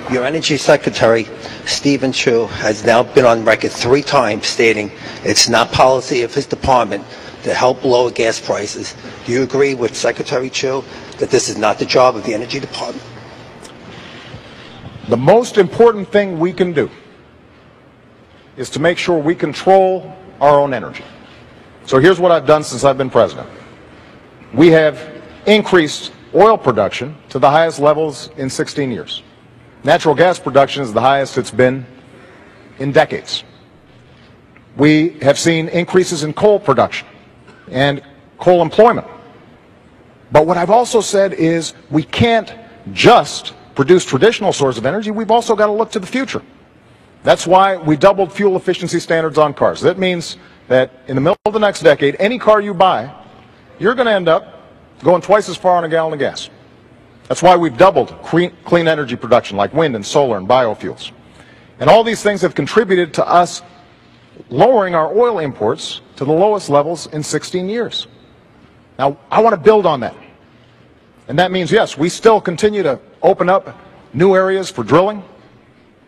Your Energy Secretary, Stephen Chu, has now been on record 3 times stating it's not policy of his department to help lower gas prices. Do you agree with Secretary Chu that this is not the job of the Energy Department? The most important thing we can do is to make sure we control our own energy. So here's what I've done since I've been president. We have increased oil production to the highest levels in 16 years. Natural gas production is the highest it's been in decades. We have seen increases in coal production and coal employment. But what I've also said is we can't just produce traditional sources of energy. We've also got to look to the future. That's why we doubled fuel efficiency standards on cars. That means that in the middle of the next decade, any car you buy, you're going to end up going twice as far on a gallon of gas. That's why we've doubled clean energy production like wind and solar and biofuels. And all these things have contributed to us lowering our oil imports to the lowest levels in 16 years. Now, I want to build on that. And that means, yes, we still continue to open up new areas for drilling.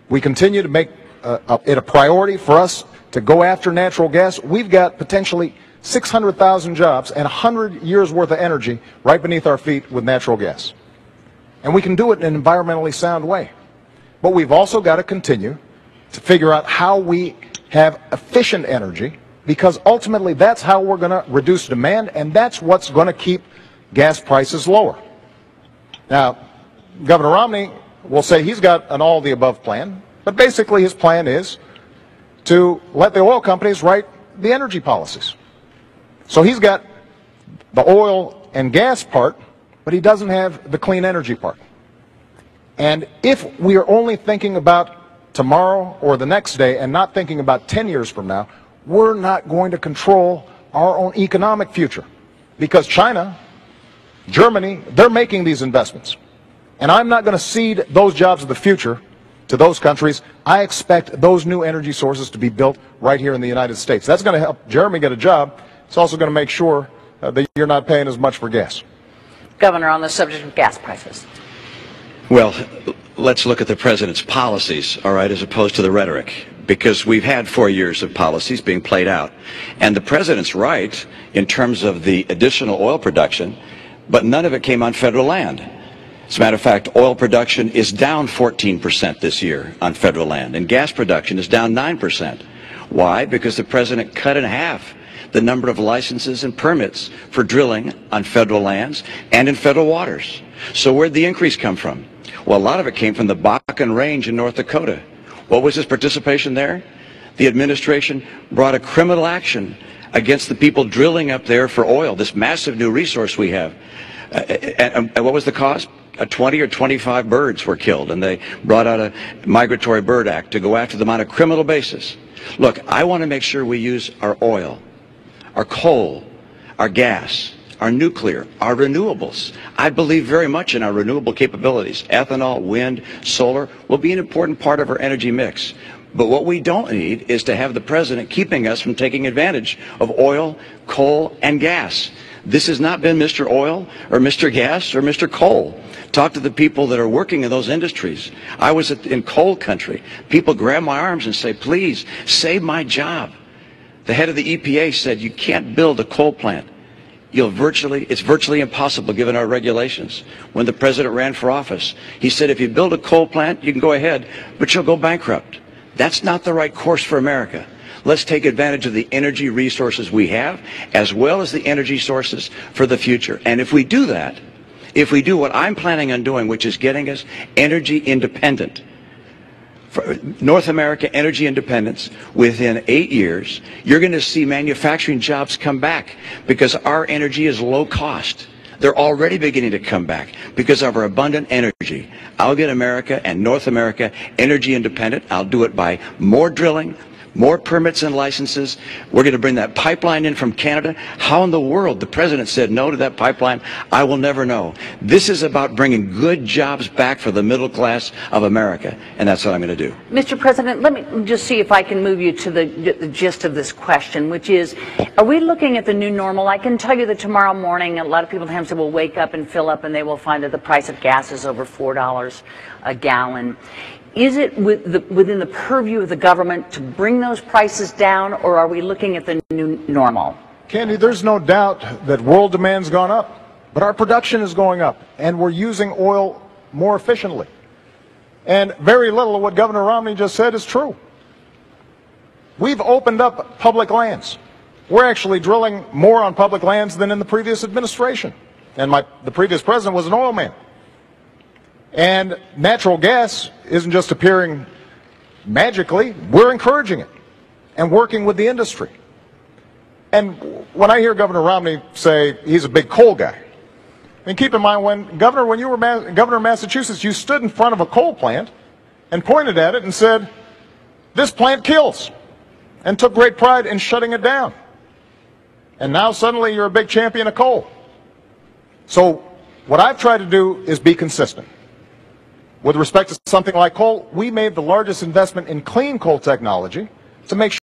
We continue to make it a priority for us to go after natural gas. We've got potentially 600,000 jobs and 100 years worth of energy right beneath our feet with natural gas. And we can do it in an environmentally sound way. But we've also got to continue to figure out how we have efficient energy, because ultimately that's how we're going to reduce demand, and that's what's going to keep gas prices lower. Now, Governor Romney will say he's got an all-of-the-above plan, but basically his plan is to let the oil companies write the energy policies. So he's got the oil and gas part, but he doesn't have the clean energy part. And if we are only thinking about tomorrow or the next day and not thinking about 10 years from now, we're not going to control our own economic future. Because China, Germany, they're making these investments. And I'm not going to cede those jobs of the future to those countries. I expect those new energy sources to be built right here in the United States. That's going to help Jeremy get a job. It's also going to make sure that you're not paying as much for gas. Governor, on the subject of gas prices. Well, let's look at the president's policies, all right, as opposed to the rhetoric, because we've had 4 years of policies being played out. And the president's right in terms of the additional oil production, but none of it came on federal land. As a matter of fact, oil production is down 14% this year on federal land, and gas production is down 9%. Why? Because the president cut in half the number of licenses and permits for drilling on federal lands and in federal waters. So where'd the increase come from? Well, a lot of it came from the Bakken Range in North Dakota. What was his participation there? The administration brought a criminal action against the people drilling up there for oil, this massive new resource we have. And what was the cause? 20 or 25 birds were killed, and they brought out a Migratory Bird Act to go after them on a criminal basis. Look, I want to make sure we use our oil, our coal, our gas, our nuclear, our renewables. I believe very much in our renewable capabilities. Ethanol, wind, solar will be an important part of our energy mix. But what we don't need is to have the president keeping us from taking advantage of oil, coal, and gas. This has not been Mr. Oil or Mr. Gas or Mr. Coal. Talk to the people that are working in those industries. I was in coal country. People grab my arms and say, please, save my job. The head of the EPA said, you can't build a coal plant. It's virtually impossible given our regulations. When the president ran for office, he said, if you build a coal plant, you can go ahead, but you'll go bankrupt. That's not the right course for America. Let's take advantage of the energy resources we have, as well as the energy sources for the future. And if we do that, if we do what I'm planning on doing, which is getting us energy independent, for North America energy independence, within 8 years, you're going to see manufacturing jobs come back because our energy is low cost. They're already beginning to come back because of our abundant energy. I'll get America and North America energy independent. I'll do it by more drilling, more permits and licenses. We're going to bring that pipeline in from Canada. How in the world the president said no to that pipeline, I will never know. This is about bringing good jobs back for the middle class of America, and that's what I'm going to do. Mr. President, let me just see if I can move you to the gist of this question, which is, are we looking at the new normal? I can tell you that tomorrow morning a lot of people in Hampstead will wake up and fill up and they will find that the price of gas is over $4 a gallon. Is it within the purview of the government to bring those prices down, or are we looking at the new normal? Candy, there's no doubt that world demand's gone up, but our production is going up, and we're using oil more efficiently. And very little of what Governor Romney just said is true. We've opened up public lands. We're actually drilling more on public lands than in the previous administration. And the previous president was an oil man. And natural gas isn't just appearing magically. We're encouraging it and working with the industry. And when I hear Governor Romney say he's a big coal guy, and keep in mind, when you were governor of Massachusetts, you stood in front of a coal plant and pointed at it and said, this plant kills, and took great pride in shutting it down. And now suddenly you're a big champion of coal. So what I've tried to do is be consistent. With respect to something like coal, we made the largest investment in clean coal technology to make sure